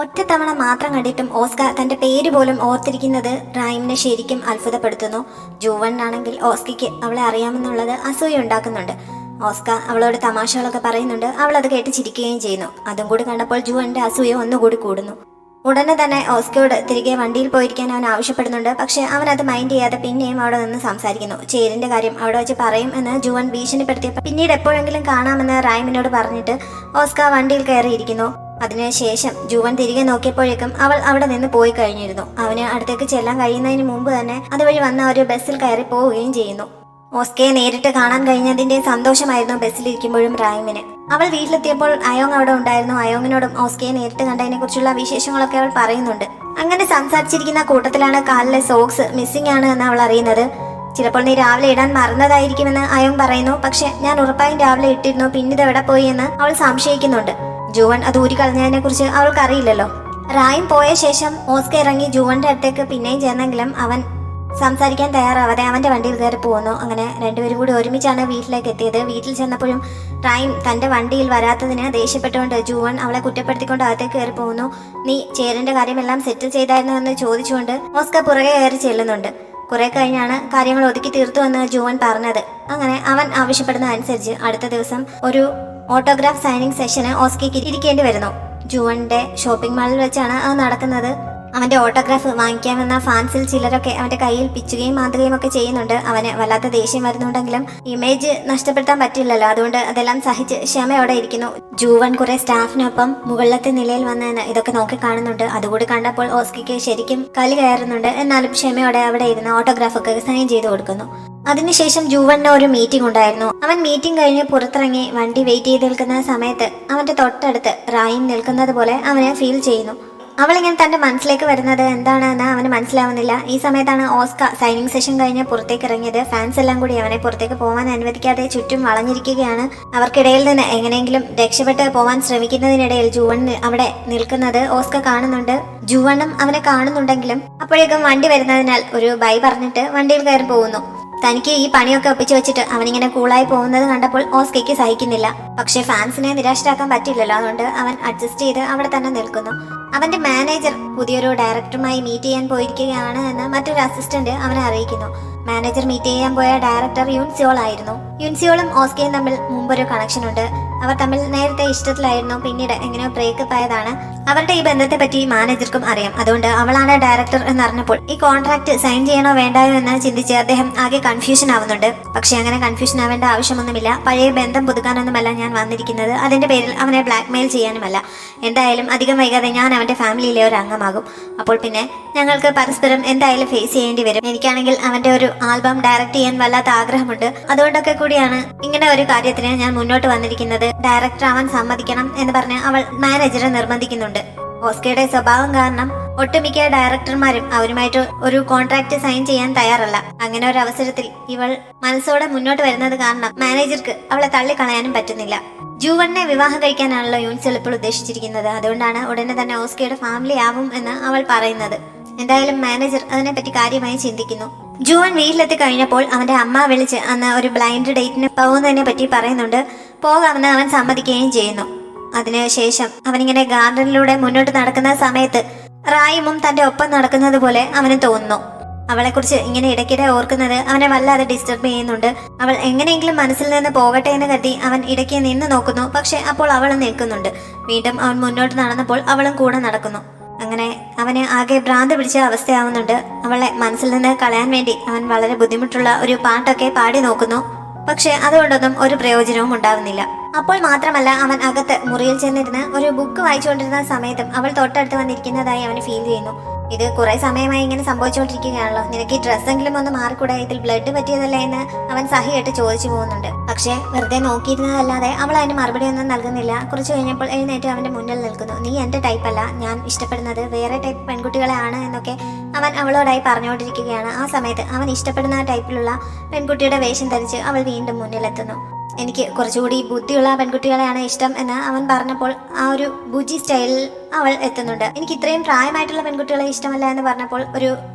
ഒറ്റത്തവണ മാത്രം കണ്ടിട്ടും ഓസ്കാർ തന്റെ പേര് പോലും ഓർത്തിരിക്കുന്നത് റൈമിനെ ശരിക്കും അത്ഭുതപ്പെടുത്തുന്നു. ജൂവണ്ണാണെങ്കിൽ ഓസ്കയ്ക്ക് അവളെ അറിയാമെന്നുള്ളത് അസൂയ ഉണ്ടാക്കുന്നുണ്ട്. ഓസ്കാർ അവളോട് തമാശകളൊക്കെ പറയുന്നുണ്ട്. അവൾ അത് കേട്ട് ചിരിക്കുകയും ചെയ്യുന്നു. അതും കൂടി കണ്ടപ്പോൾ ജൂവന്റെ അസൂയ ഒന്നുകൂടി കൂടുന്നു. ഉടനെ തന്നെ ഓസ്കയോട് തിരികെ വണ്ടിയിൽ പോയിരിക്കാൻ അവൻ ആവശ്യപ്പെടുന്നുണ്ട്. പക്ഷെ അവൻ അത് മൈൻഡ് ചെയ്യാതെ പിന്നെയും അവിടെ നിന്ന് സംസാരിക്കുന്നു. ചേരിന്റെ കാര്യം അവിടെ വെച്ച് പറയും എന്ന് ജുവൻ ഭീഷണിപ്പെടുത്തിയപ്പോൾ പിന്നീട് എപ്പോഴെങ്കിലും കാണാമെന്ന് റൈമിനോട് പറഞ്ഞിട്ട് ഓസ്കാർ വണ്ടിയിൽ കയറിയിരിക്കുന്നു. അതിനുശേഷം ജുവൻ തിരികെ നോക്കിയപ്പോഴേക്കും അവൾ അവിടെ നിന്ന് പോയി കഴിഞ്ഞിരുന്നു. അവന് അടുത്തേക്ക് ചെല്ലാൻ കഴിയുന്നതിന് മുമ്പ് തന്നെ അതുവഴി വന്ന ഒരു ബസ്സിൽ കയറി പോവുകയും ചെയ്യുന്നു. ഓസ്കയെ നേരിട്ട് കാണാൻ കഴിഞ്ഞതിന്റെ സന്തോഷമായിരുന്നു ബസ്സിലിരിക്കുമ്പോഴും റൈമിന്. അവൾ വീട്ടിലെത്തിയപ്പോൾ അയോങ് അവിടെ ഉണ്ടായിരുന്നു. അയോങ്ങിനോടും ഓസ്കയെ നേരിട്ട് കണ്ടതിനെ കുറിച്ചുള്ള വിശേഷങ്ങളൊക്കെ അവൾ പറയുന്നുണ്ട്. അങ്ങനെ സംസാരിച്ചിരിക്കുന്ന കൂട്ടത്തിലാണ് കാലിലെ സോക്സ് മിസ്സിംഗ് ആണ് എന്ന് അവൾ അറിയുന്നത്. ചിലപ്പോൾ നീ രാവിലെ ഇടാൻ മറന്നതായിരിക്കുമെന്ന് അയോങ് പറയുന്നു. പക്ഷെ ഞാൻ ഉറപ്പായും രാവിലെ ഇട്ടിരുന്നു, പിന്നീട് എവിടെ പോയി എന്ന് അവൾ സംശയിക്കുന്നുണ്ട്. ജുവൻ അത് ഊരിക്കളഞ്ഞതിനെ കുറിച്ച് അവൾക്ക് അറിയില്ലല്ലോ. റൈം പോയ ശേഷം ഓസ്ക ഇറങ്ങി ജുവന്റെ അടുത്തേക്ക് പിന്നെയും ചെന്നെങ്കിലും അവൻ സംസാരിക്കാൻ തയ്യാറാവാതെ അവന്റെ വണ്ടിയിൽ കയറി പോകുന്നു. അങ്ങനെ രണ്ടുപേരും കൂടി ഒരുമിച്ചാണ് വീട്ടിലേക്ക് എത്തിയത്. വീട്ടിൽ ചെന്നപ്പോഴും റൈം തന്റെ വണ്ടിയിൽ വരാത്തതിന് ദേഷ്യപ്പെട്ടുകൊണ്ട് ജുവൻ അവളെ കുറ്റപ്പെടുത്തിക്കൊണ്ട് അകത്തേക്ക് കയറി പോകുന്നു. നീ ചേരന്റെ കാര്യമെല്ലാം സെറ്റിൽ ചെയ്തായിരുന്നു എന്ന് ചോദിച്ചുകൊണ്ട് ഓസ്ക പുറകെ കയറി ചെല്ലുന്നുണ്ട്. കുറെ കഴിഞ്ഞാണ് കാര്യങ്ങൾ ഒതുക്കി തീർത്തു എന്ന് ജുവൻ പറഞ്ഞത്. അങ്ങനെ അവൻ ആവശ്യപ്പെടുന്ന അനുസരിച്ച് അടുത്ത ദിവസം ഒരു ഓട്ടോഗ്രാഫ് സൈനിങ് സെഷന് ഓസ്കയ്ക്ക് ഇരിക്കേണ്ടി വരുന്നു. ജുവന്റെ ഷോപ്പിംഗ് മാളിൽ വെച്ചാണ് അത് നടക്കുന്നത്. അവന്റെ ഓട്ടോഗ്രാഫ് വാങ്ങിക്കാമെന്ന ഫാൻസിൽ ചിലരൊക്കെ അവന്റെ കയ്യിൽ പിച്ചുകയും മാന്തുകയും ഒക്കെ ചെയ്യുന്നുണ്ട്. അവന് വല്ലാത്ത ദേഷ്യം വരുന്നുണ്ടെങ്കിലും ഇമേജ് നഷ്ടപ്പെടുത്താൻ പറ്റില്ലല്ലോ, അതുകൊണ്ട് അതെല്ലാം സഹിച്ച് ക്ഷമയോടെ ഇരിക്കുന്നു. ജൂവൻ കുറെ സ്റ്റാഫിനൊപ്പം മുകളിലത്തെ നിലയിൽ വന്ന് ഇതൊക്കെ നോക്കി കാണുന്നുണ്ട്. അതുകൂടി കണ്ടപ്പോൾ ഓസ്കയ്ക്ക് ശരിക്കും കലി കയറുന്നുണ്ട്. എന്നാലും ക്ഷമയോടെ അവിടെ ഇരുന്ന് ഓട്ടോഗ്രാഫൊക്കെ സൈൻ ചെയ്ത് കൊടുക്കുന്നു. അതിനുശേഷം ജൂവന് ഒരു മീറ്റിംഗ് ഉണ്ടായിരുന്നു. അവൻ മീറ്റിംഗ് കഴിഞ്ഞ് പുറത്തിറങ്ങി വണ്ടി വെയിറ്റ് ചെയ്ത് നിൽക്കുന്ന സമയത്ത് അവന്റെ തൊട്ടടുത്ത് റൈം നിൽക്കുന്നത് പോലെ അവന് ഫീൽ ചെയ്യുന്നു. അവളിങ്ങനെ തന്റെ മനസ്സിലേക്ക് വരുന്നത് എന്താണെന്ന് അവന് മനസ്സിലാവുന്നില്ല. ഈ സമയത്താണ് ഓസ്ക സൈനിങ് സെഷൻ കഴിഞ്ഞ് പുറത്തേക്ക് ഇറങ്ങിയത്. ഫാൻസ് എല്ലാം കൂടി അവനെ പുറത്തേക്ക് പോകാൻ അനുവദിക്കാതെ ചുറ്റും വളഞ്ഞിരിക്കുകയാണ്. അവർക്കിടയിൽ നിന്ന് എങ്ങനെയെങ്കിലും രക്ഷപ്പെട്ട് പോവാൻ ശ്രമിക്കുന്നതിനിടയിൽ ജുവൻ അവിടെ നിൽക്കുന്നത് ഓസ്ക കാണുന്നുണ്ട്. ജുവനും അവനെ കാണുന്നുണ്ടെങ്കിലും അപ്പോഴേക്കും വണ്ടി വരുന്നതിനാൽ ഒരു ബൈ പറഞ്ഞിട്ട് വണ്ടിയിൽ കയറി പോകുന്നു. തനിക്ക് ഈ പണിയൊക്കെ ഒപ്പിച്ചു വെച്ചിട്ട് അവനിങ്ങനെ കൂളായി പോകുന്നത് കണ്ടപ്പോൾ ഓസ്കയ്ക്ക് സഹിക്കുന്നില്ല. പക്ഷെ ഫാൻസിനെ നിരാശരാക്കാൻ പറ്റില്ലല്ലോ, അതുകൊണ്ട് അവൻ അഡ്ജസ്റ്റ് ചെയ്ത് അവിടെ തന്നെ നിൽക്കുന്നു. അവന്റെ മാനേജർ പുതിയൊരു ഡയറക്ടറുമായി മീറ്റ് ചെയ്യാൻ പോയിരിക്കുകയാണ് എന്ന് മറ്റൊരു അസിസ്റ്റന്റ് അവനെ അറിയിക്കുന്നു. മാനേജർ മീറ്റ് ചെയ്യാൻ പോയ ഡയറക്ടർ യുൻസിയോൾ ആയിരുന്നു. യുൻസിയോളും ഓസ്കയും തമ്മിൽ മുമ്പൊരു കണക്ഷൻ ഉണ്ട്. അവർ തമ്മിൽ നേരത്തെ ഇഷ്ടത്തിലായിരുന്നു, പിന്നീട് എങ്ങനെയോ ബ്രേക്കപ്പ് ആയതാണ്. അവരുടെ ഈ ബന്ധത്തെ പറ്റി മാനേജർക്കും അറിയാം. അതുകൊണ്ട് അവളാണ് ഡയറക്ടർ എന്നറിഞ്ഞപ്പോൾ ഈ കോൺട്രാക്ട് സൈൻ ചെയ്യണോ വേണ്ടായോ എന്ന് ചിന്തിച്ച് അദ്ദേഹം ആകെ കൺഫ്യൂഷൻ ആവുന്നുണ്ട്. പക്ഷെ അങ്ങനെ കൺഫ്യൂഷൻ ആവേണ്ട ആവശ്യമൊന്നുമില്ല. പഴയ ബന്ധം പുതുക്കാനൊന്നുമല്ല ഞാൻ വന്നിരിക്കുന്നത്. അതിന്റെ പേരിൽ അവനെ ബ്ലാക്ക്മെയിൽ ചെയ്യാനുമല്ല. എന്തായാലും അധികം വൈകാതെ ഞാൻ അവന്റെ ഫാമിലിയിലെ ഒരു അംഗമാകും. അപ്പോൾ പിന്നെ ഞങ്ങൾക്ക് പരസ്പരം എന്തായാലും ഫേസ് ചെയ്യേണ്ടി വരും. എനിക്കാണെങ്കിൽ അവന്റെ ഒരു ആൽബം ഡയറക്ട് ചെയ്യാൻ വല്ലാത്ത ആഗ്രഹമുണ്ട്. അതുകൊണ്ടൊക്കെ കൂടിയാണ് ഇങ്ങനെ ഒരു കാര്യത്തിന് ഞാൻ മുന്നോട്ട് വന്നിരിക്കുന്നത്. ഡയറക്ടർ ആവാൻ സമ്മതിക്കണം എന്ന് പറഞ്ഞ് അവൾ മാനേജറെ നിർബന്ധിക്കുന്നുണ്ട്. ഓസ്കയുടെ സ്വഭാവം കാരണം ഒട്ടുമിക്ക ഡയറക്ടർമാരും അവരുമായിട്ട് ഒരു കോൺട്രാക്ട് സൈൻ ചെയ്യാൻ തയ്യാറല്ല. അങ്ങനെ ഒരു അവസരത്തിൽ ഇവൾ മനസ്സോടെ മുന്നോട്ട് വരുന്നത് കാരണം മാനേജർക്ക് അവളെ തള്ളിക്കളയാനും പറ്റുന്നില്ല. ജൂവനെ വിവാഹം കഴിക്കാനാണല്ലോ യുൻസിൽ ഇപ്പോൾ ഉദ്ദേശിച്ചിരിക്കുന്നത്. അതുകൊണ്ടാണ് ഉടനെ തന്നെ ഓസ്കയുടെ ഫാമിലി ആവും എന്ന് അവൾ പറയുന്നത്. എന്തായാലും മാനേജർ അതിനെപ്പറ്റി കാര്യമായി ചിന്തിക്കുന്നു. ജൂവൻ വീട്ടിലെത്തി കഴിഞ്ഞപ്പോൾ അവന്റെ അമ്മ വിളിച്ച് അന്ന് ഒരു ബ്ലൈൻഡ് ഡേറ്റിന് പോകുന്നതിനെ പറ്റി പറയുന്നുണ്ട്. പോകാമെന്ന് അവൻ സമ്മതിക്കുകയും ചെയ്യുന്നു. അതിനുശേഷം അവനിങ്ങനെ ഗാർഡനിലൂടെ മുന്നോട്ട് നടക്കുന്ന സമയത്ത് റായിമും തന്റെ ഒപ്പം നടക്കുന്നത് പോലെ അവന് തോന്നുന്നു. അവളെക്കുറിച്ച് ഇങ്ങനെ ഇടയ്ക്കിടെ ഓർക്കുന്നത് അവനെ വല്ലാതെ ഡിസ്റ്റർബ് ചെയ്യുന്നുണ്ട്. അവൾ എങ്ങനെയെങ്കിലും മനസ്സിൽ നിന്ന് പോകട്ടെ എന്ന് കരുതി അവൻ ഇടയ്ക്ക് നിന്ന് നോക്കുന്നു. പക്ഷെ അപ്പോൾ അവൾ നിൽക്കുന്നുണ്ട്. വീണ്ടും അവൻ മുന്നോട്ട് നടന്നപ്പോൾ അവളും കൂടെ നടക്കുന്നു. അങ്ങനെ അവന് ആകെ ഭ്രാന്ത് പിടിച്ച അവസ്ഥയാവുന്നുണ്ട്. അവളെ മനസ്സിൽ നിന്ന് കളയാൻ വേണ്ടി അവൻ വളരെ ബുദ്ധിമുട്ടുള്ള ഒരു പാട്ടൊക്കെ പാടി നോക്കുന്നു. പക്ഷെ അതുകൊണ്ടൊന്നും ഒരു പ്രയോജനവും ഉണ്ടാവുന്നില്ല. അപ്പോൾ മാത്രമല്ല അവൻ അകത്ത് മുറിയിൽ ചെന്നിരുന്ന് ഒരു ബുക്ക് വായിച്ചുകൊണ്ടിരുന്ന സമയത്തും അവൾ തൊട്ടടുത്ത് വന്നിരിക്കുന്നതായി അവന് ഫീൽ ചെയ്യുന്നു. ഇത് കുറെ സമയമായി ഇങ്ങനെ സംഭവിച്ചുകൊണ്ടിരിക്കുകയാണല്ലോ. നിനക്ക് ഈ ഡ്രസ്സെങ്കിലും ഒന്ന് മാറിക്കൂടെ? ഇതിൽ ബ്ലഡ് പറ്റിയതല്ലേ എന്ന് അവൻ സഹിയായിട്ട് ചോദിച്ചു പോകുന്നുണ്ട്. പക്ഷെ വെറുതെ നോക്കിയിരുന്നതല്ലാതെ അവൾ അതിന് മറുപടി ഒന്നും നൽകുന്നില്ല. കുറച്ച് കഴിഞ്ഞപ്പോൾ എഴുന്നേറ്റ് അവന്റെ മുന്നിൽ നിൽക്കുന്നു. നീ എന്റെ ടൈപ്പ് അല്ല, ഞാൻ ഇഷ്ടപ്പെടുന്നത് വേറെ ടൈപ്പ് പെൺകുട്ടികളെ ആണ് എന്നൊക്കെ അവൻ അവളോടായി പറഞ്ഞുകൊണ്ടിരിക്കുകയാണ്. ആ സമയത്ത് അവൻ ഇഷ്ടപ്പെടുന്ന ടൈപ്പിലുള്ള പെൺകുട്ടിയുടെ വേഷം ധരിച്ച് അവൾ വീണ്ടും മുന്നിലെത്തുന്നു. എനിക്ക് കുറച്ചുകൂടി ബുദ്ധിയുള്ള പെൺകുട്ടികളെയാണ് ഇഷ്ടം എന്ന് അവൻ പറഞ്ഞപ്പോൾ ആ ഒരു ബുജി സ്റ്റൈലിൽ അവൾ എത്തുന്നുണ്ട്. എനിക്ക് ഇത്രയും പ്രായമായിട്ടുള്ള പെൺകുട്ടികളെ ഇഷ്ടമല്ല എന്ന് പറഞ്ഞപ്പോൾ ഒരു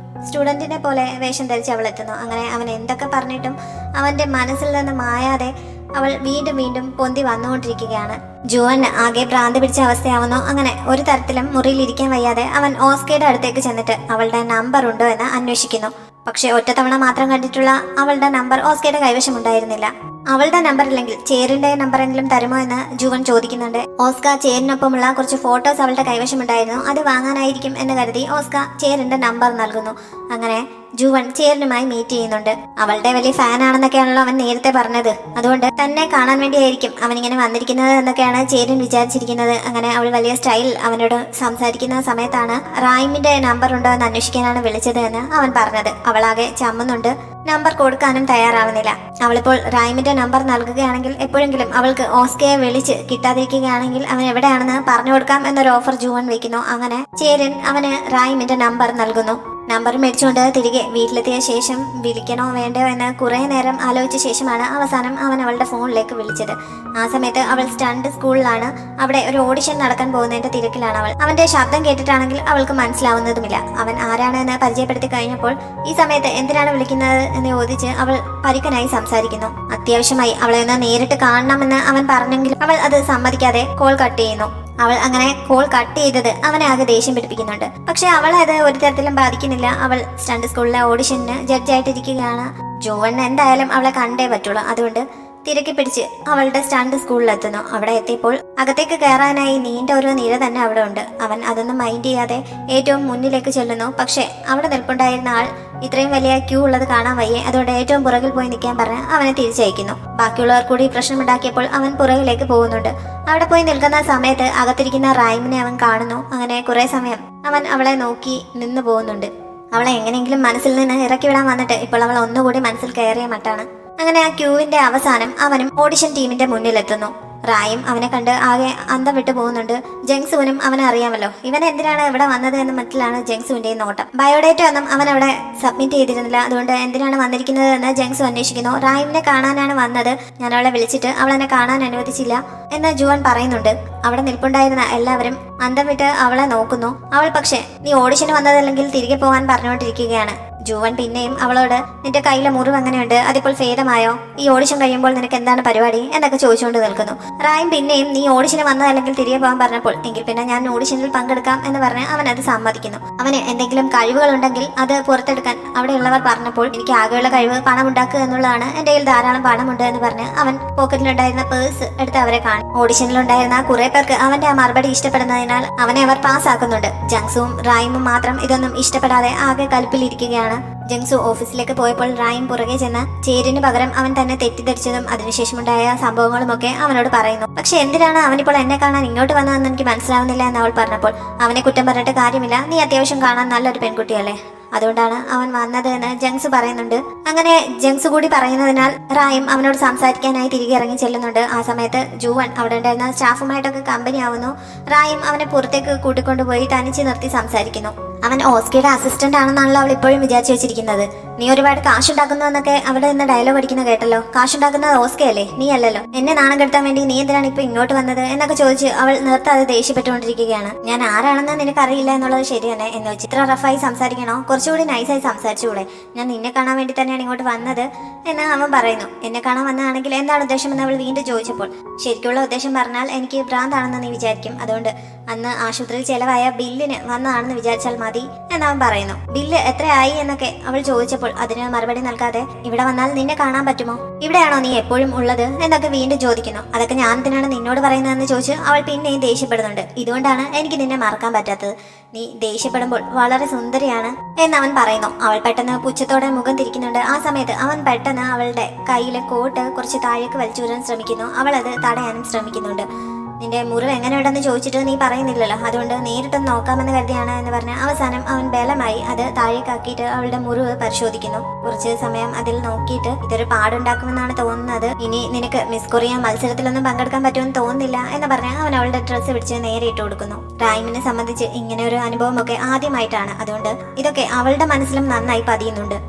സ്റ്റുഡന്റിനെ പോലെ വേഷം ധരിച്ച് അവൾ എത്തുന്നു. അങ്ങനെ അവൻ എന്തൊക്കെ പറഞ്ഞിട്ടും അവന്റെ മനസ്സിൽ നിന്ന് മായാതെ അവൾ വീണ്ടും വീണ്ടും പൊന്തി വന്നുകൊണ്ടിരിക്കുകയാണ്. ജുവന് ആകെ ഭ്രാന്ത് പിടിച്ച അവസ്ഥയാവുന്നു. അങ്ങനെ ഒരു തരത്തിലും മുറിയിൽ ഇരിക്കാൻ വയ്യാതെ അവൻ ഓസ്കയുടെ അടുത്തേക്ക് ചെന്നിട്ട് അവളുടെ നമ്പർ ഉണ്ടോ എന്ന് അന്വേഷിക്കുന്നു. പക്ഷെ ഒറ്റത്തവണ മാത്രം കണ്ടിട്ടുള്ള അവളുടെ നമ്പർ ഓസ്കയുടെ കൈവശമുണ്ടായിരുന്നില്ല. അവളുടെ നമ്പർ ഇല്ലെങ്കിൽ ചേരിന്റെ നമ്പറെങ്കിലും തരുമോ എന്ന് ജുവൻ ചോദിക്കുന്നുണ്ട്. ഓസ്ക ചേരിനൊപ്പമുള്ള കുറച്ച് ഫോട്ടോസ് അവളുടെ കൈവശമുണ്ടായിരുന്നു, അത് വാങ്ങാനായിരിക്കും എന്ന് കരുതി ഓസ്ക ചേരിന്റെ നമ്പർ നൽകുന്നു. അങ്ങനെ ജുവൻ ചേരനുമായി മീറ്റ് ചെയ്യുന്നുണ്ട്. അവളുടെ വലിയ ഫാൻ ആണെന്നൊക്കെയാണല്ലോ അവൻ നേരത്തെ പറഞ്ഞത്. അതുകൊണ്ട് തന്നെ കാണാൻ വേണ്ടിയായിരിക്കും അവൻ ഇങ്ങനെ വന്നിരിക്കുന്നത് എന്നൊക്കെയാണ് ചേരൻ വിചാരിച്ചിരിക്കുന്നത്. അങ്ങനെ അവൾ വലിയ സ്റ്റൈൽ അവനോട് സംസാരിക്കുന്ന സമയത്താണ് റായിമിന്റെ നമ്പർ ഉണ്ടോ എന്ന് അന്വേഷിക്കാനാണ് വിളിച്ചത് എന്ന് അവൻ പറഞ്ഞത്. അവളാകെ ചമ്മുന്നുണ്ട്, നമ്പർ കൊടുക്കാനും തയ്യാറാവുന്നില്ല. അവളിപ്പോൾ റായിമിന്റെ നമ്പർ നൽകുകയാണെങ്കിൽ എപ്പോഴെങ്കിലും അവൾക്ക് ഓസ്കയെ വിളിച്ച് കിട്ടാതിരിക്കുകയാണെങ്കിൽ അവൻ എവിടെയാണെന്ന് പറഞ്ഞു കൊടുക്കാം എന്നൊരു ഓഫർ ജുവൻ വെക്കുന്നു. അങ്ങനെ ചേരൻ അവന് റായിമിന്റെ നമ്പർ നൽകുന്നു. നമ്പർ മേടിച്ചുകൊണ്ട് തിരികെ വീട്ടിലെത്തിയ ശേഷം വിളിക്കണോ വേണ്ടയോ എന്ന് കുറെ നേരം ആലോചിച്ച ശേഷമാണ് അവസാനം അവൻ അവളുടെ ഫോണിലേക്ക് വിളിച്ചത്. ആ സമയത്ത് അവൾ സ്റ്റണ്ട് സ്കൂളിലാണ്. അവിടെ ഒരു ഓഡിഷൻ നടക്കാൻ പോകുന്നതിന്റെ തിരക്കിലാണ് അവൾ. അവന്റെ ശബ്ദം കേട്ടിട്ടാണെങ്കിൽ അവൾക്ക് മനസ്സിലാവുന്നതുമില്ല. അവൻ ആരാണ് എന്ന് പരിചയപ്പെടുത്തി കഴിഞ്ഞപ്പോൾ ഈ സമയത്ത് എന്തിനാണ് വിളിക്കുന്നത് എന്ന് ചോദിച്ച് അവൾ പരുക്കനായി സംസാരിക്കുന്നു. അത്യാവശ്യമായി അവളെ ഒന്ന് നേരിട്ട് കാണണമെന്ന് അവൻ പറഞ്ഞെങ്കിലും അവൾ അത് സമ്മതിക്കാതെ കോൾ കട്ട് ചെയ്യുന്നു. അവൾ അങ്ങനെ കോൾ കട്ട് ചെയ്തത് അവനെ ആകെ ദേഷ്യം പിടിപ്പിക്കുന്നുണ്ട്. പക്ഷെ അവളെ അത് ഒരു തരത്തിലും ബാധിക്കുന്നില്ല. അവൾ സ്റ്റണ്ട് സ്കൂളിലെ ഓഡിഷന് ജഡ്ജായിട്ടിരിക്കുകയാണ്. ജോവൻ എന്തായാലും അവളെ കണ്ടേ പറ്റുള്ളൂ. അതുകൊണ്ട് തിരക്കി പിടിച്ച് അവളുടെ സ്റ്റണ്ട് സ്കൂളിലെത്തുന്നു. അവിടെ എത്തിയപ്പോൾ അകത്തേക്ക് കയറാനായി നീണ്ട ഒരു നിര തന്നെ അവിടെ ഉണ്ട്. അവൻ അതൊന്നും മൈൻഡ് ചെയ്യാതെ ഏറ്റവും മുന്നിലേക്ക് ചെല്ലുന്നു. പക്ഷെ അവിടെ നിൽപ്പുണ്ടായിരുന്ന ആൾ ഇത്രയും വലിയ ക്യൂ ഉള്ളത് കാണാൻ വയ്യേ, അതുകൊണ്ട് ഏറ്റവും പുറകിൽ പോയി നിൽക്കാൻ പറഞ്ഞ് അവനെ തിരിച്ചയക്കുന്നു. ബാക്കിയുള്ളവർ കൂടി പ്രശ്നമുണ്ടാക്കിയപ്പോൾ അവൻ പുറകിലേക്ക് പോകുന്നുണ്ട്. അവിടെ പോയി നിൽക്കുന്ന സമയത്ത് അകത്തിരിക്കുന്ന റായിമിനെ അവൻ കാണുന്നു. അങ്ങനെ കുറെ സമയം അവൻ അവളെ നോക്കി നിന്നു പോകുന്നുണ്ട്. അവളെ എങ്ങനെയെങ്കിലും മനസ്സിൽ നിന്ന് ഇറക്കി വിടാൻ വന്നിട്ട് ഇപ്പോൾ അവൾ ഒന്നുകൂടി മനസ്സിൽ കയറിയ മട്ടാണ്. അങ്ങനെ ആ ക്യൂവിന്റെ അവസാനം അവനും ഓഡിഷൻ ടീമിന്റെ മുന്നിലെത്തുന്നു. റായും അവനെ കണ്ട് ആകെ അന്തം വിട്ടു പോകുന്നുണ്ട്. ജങ്സുവിനും അവനെ അറിയാമല്ലോ, ഇവൻ എന്തിനാണ് ഇവിടെ വന്നത് എന്ന മട്ടിലാണ് ജങ്സുവിന്റെ നോട്ടം. ബയോഡേറ്റ ഒന്നും അവൻ അവിടെ സബ്മിറ്റ് ചെയ്തിരുന്നില്ല. അതുകൊണ്ട് എന്തിനാണ് വന്നിരിക്കുന്നത് എന്ന് ജങ്സു അന്വേഷിക്കുന്നു. റായിമിനെ കാണാനാണ് വന്നത്, ഞാൻ അവളെ വിളിച്ചിട്ട് അവൾ എന്നെ കാണാൻ അനുവദിച്ചില്ല എന്ന് ജുവൻ പറയുന്നുണ്ട്. അവിടെ നിൽപ്പുണ്ടായിരുന്ന എല്ലാവരും അന്തം വിട്ട് അവളെ നോക്കുന്നു. അവൾ പക്ഷെ നീ ഓഡിഷന് വന്നതല്ലെങ്കിൽ തിരികെ പോകാൻ പറഞ്ഞുകൊണ്ടിരിക്കുകയാണ്. ജുവൻ പിന്നെയും അവളോട് നിന്റെ കയ്യിലെ മുറിവ് എങ്ങനെയുണ്ട്, അതിപ്പോൾ ഭേദമായോ, ഈ ഓഡിഷൻ കഴിയുമ്പോൾ നിനക്ക് എന്താണ് പരിപാടി എന്നൊക്കെ ചോദിച്ചുകൊണ്ട് നിൽക്കുന്നു. റായും പിന്നെയും നീ ഓഡിഷന് വന്നതല്ലെങ്കിൽ തിരികെ പോകാൻ പറഞ്ഞപ്പോൾ എങ്കിൽ പിന്നെ ഞാൻ ഓഡിഷനിൽ പങ്കെടുക്കാം എന്ന് പറഞ്ഞ് അവൻ അത് സമ്മതിക്കുന്നു. അവന് എന്തെങ്കിലും കഴിവുകൾ ഉണ്ടെങ്കിൽ അത് പുറത്തെടുക്കാൻ അവിടെയുള്ളവർ പറഞ്ഞപ്പോൾ എനിക്ക് ആകെയുള്ള കഴിവ് പണം ഉണ്ടാക്കുക എന്നുള്ളതാണ്, എന്റെ കയ്യിൽ ധാരാളം പണമുണ്ട് എന്ന് പറഞ്ഞ് അവൻ പോക്കറ്റിലുണ്ടായിരുന്ന പേഴ്സ് എടുത്ത് അവരെ കാണും. ഓഡിഷനിലുണ്ടായിരുന്ന കുറെ പേർക്ക് അവന്റെ ആ മറുപടി ഇഷ്ടപ്പെടുന്നതിനാൽ അവനെ അവർ പാസ്സാക്കുന്നുണ്ട്. ജങ്സുവും റായിമും മാത്രം ഇതൊന്നും ഇഷ്ടപ്പെടാതെ ആകെ കലിപ്പിലിരിക്കുകയാണ്. ജങ്സു ഓഫീസിലേക്ക് പോയപ്പോൾ റായും പുറകെ ചെന്ന് ചേരിന് പകരം അവൻ തന്നെ തെറ്റിദ്ധരിച്ചതും അതിനുശേഷമുണ്ടായ സംഭവങ്ങളുമൊക്കെ അവനോട് പറയുന്നു. പക്ഷെ എന്തിനാണ് അവനിപ്പോൾ എന്നെ കാണാൻ ഇങ്ങോട്ട് വന്നതെന്ന് എനിക്ക് മനസ്സിലാവുന്നില്ല എന്ന് അവൾ പറഞ്ഞപ്പോൾ അവനെ കുറ്റം പറഞ്ഞിട്ട് കാര്യമില്ല, നീ അത്യാവശ്യം കാണാൻ നല്ലൊരു പെൺകുട്ടിയല്ലേ, അതുകൊണ്ടാണ് അവൻ വന്നത് എന്ന് ജങ്സു പറയുന്നുണ്ട്. അങ്ങനെ ജങ്സു കൂടി പറയുന്നതിനാൽ റായും അവനോട് സംസാരിക്കാനായി തിരികെ ഇറങ്ങി ചെല്ലുന്നുണ്ട്. ആ സമയത്ത് ജുവൻ അവിടെ ഉണ്ടായിരുന്ന സ്റ്റാഫുമായിട്ടൊക്കെ കമ്പനി ആവുന്നു. റായും അവനെ പുറത്തേക്ക് കൂട്ടിക്കൊണ്ടുപോയി തനിച്ച് നിർത്തി സംസാരിക്കുന്നു. അവൻ ഓസ്കയുടെ അസിസ്റ്റന്റ് ആണെന്നാണല്ലോ അവൾ ഇപ്പോഴും വിചാരിച്ചു വെച്ചിരിക്കുന്നത്. നീ ഒരുപാട് കാശുണ്ടാക്കുന്നു എന്നൊക്കെ അവിടെ നിന്ന് ഡയലോഗ് അടിക്കുന്ന കേട്ടല്ലോ. കാശുണ്ടാക്കുന്നത് ഓസ്കയല്ലേ, നീ അല്ലല്ലോ. എന്നെ നാണം കെടുത്താൻ വേണ്ടി നീ എന്തിനാണ് ഇപ്പൊ ഇങ്ങോട്ട് വന്നത് എന്നൊക്കെ ചോദിച്ച് അവൾ നിർത്താതെ ദേഷ്യപ്പെട്ടുകൊണ്ടിരിക്കുകയാണ്. ഞാൻ ആരാണെന്ന് നിനക്കറിയില്ല എന്നുള്ളത് ശരി തന്നെ എന്ന് വെച്ച് ഇത്ര റഫായി സംസാരിക്കണോ, കുറച്ചുകൂടി നൈസായി സംസാരിച്ചുകൂടെ, ഞാൻ നിന്നെ കാണാൻ വേണ്ടി തന്നെയാണ് ഇങ്ങോട്ട് വന്നത് എന്ന് അവൻ പറയുന്നു. എന്നെ കാണാൻ വന്നതാണെങ്കിൽ എന്താണ് ഉദ്ദേശം എന്ന് അവൾ വീണ്ടും ചോദിച്ചപ്പോൾ ശരിക്കുള്ള ഉദ്ദേശം പറഞ്ഞാൽ എനിക്ക് ഭ്രാന്താണെന്ന് നീ വിചാരിക്കും, അതുകൊണ്ട് അന്ന് ആശുപത്രിയിൽ ചെലവായ ബില്ലിന് വന്നതാണെന്ന് വിചാരിച്ചാൽ മതി എന്നവൻ പറയുന്നു. ബില്ല് എത്രയായി എന്നൊക്കെ അവൾ ചോദിച്ചപ്പോൾ അതിന് മറുപടി നൽകാതെ ഇവിടെ വന്നാൽ നിന്നെ കാണാൻ പറ്റുമോ, ഇവിടെയാണോ നീ എപ്പോഴും ഉള്ളത് എന്നൊക്കെ വീണ്ടും ചോദിക്കുന്നു. അതൊക്കെ ഞാൻ എന്തിനാണ് നിന്നോട് പറയുന്നതെന്ന് ചോദിച്ച് അവൾ പിന്നെയും ദേഷ്യപ്പെടുന്നുണ്ട്. ഇതുകൊണ്ടാണ് എനിക്ക് നിന്നെ മറക്കാൻ പറ്റാത്തത്, നീ ദേഷ്യപ്പെടുമ്പോൾ വളരെ സുന്ദരിയാണ് എന്നവൻ പറയുന്നു. അവൾ പെട്ടെന്ന് പുച്ഛത്തോടെ മുഖം തിരിക്കുന്നുണ്ട്. ആ സമയത്ത് അവൻ പെട്ടെന്ന് അവളുടെ കയ്യിലെ കോട്ട് കുറച്ച് താഴേക്ക് വലിച്ചൂരാൻ ശ്രമിക്കുന്നു. അവൾ അത് തടയാനും ശ്രമിക്കുന്നുണ്ട്. നിന്റെ മുറിവ് എങ്ങനെയുണ്ടെന്ന് ചോദിച്ചിട്ട് നീ പറയുന്നില്ലല്ലോ, അതുകൊണ്ട് നേരിട്ടൊന്ന് നോക്കാമെന്ന് കരുതിയാണ് എന്ന് പറഞ്ഞ് അവസാനം അവൻ ബലമായി അത് താഴേക്കാക്കിയിട്ട് അവളുടെ മുറിവ് പരിശോധിക്കുന്നു. കുറച്ച് സമയം അതിൽ നോക്കിയിട്ട് ഇതൊരു പാടുണ്ടാക്കുമെന്നാണ് തോന്നുന്നത്, ഇനി നിനക്ക് മിസ് കൊറിയ മത്സരത്തിലൊന്നും പങ്കെടുക്കാൻ പറ്റുമെന്ന് തോന്നുന്നില്ല എന്ന് പറഞ്ഞ് അവൻ അവളുടെ ഡ്രസ്സ് പിടിച്ച് നേരെ ഇട്ട് കൊടുക്കുന്നു. റായിമിനെ സംബന്ധിച്ച് ഇങ്ങനെ ഒരു അനുഭവമൊക്കെ ആദ്യമായിട്ടാണ്, അതുകൊണ്ട് ഇതൊക്കെ അവളുടെ മനസ്സിലും നന്നായി പതിയുന്നുണ്ട്.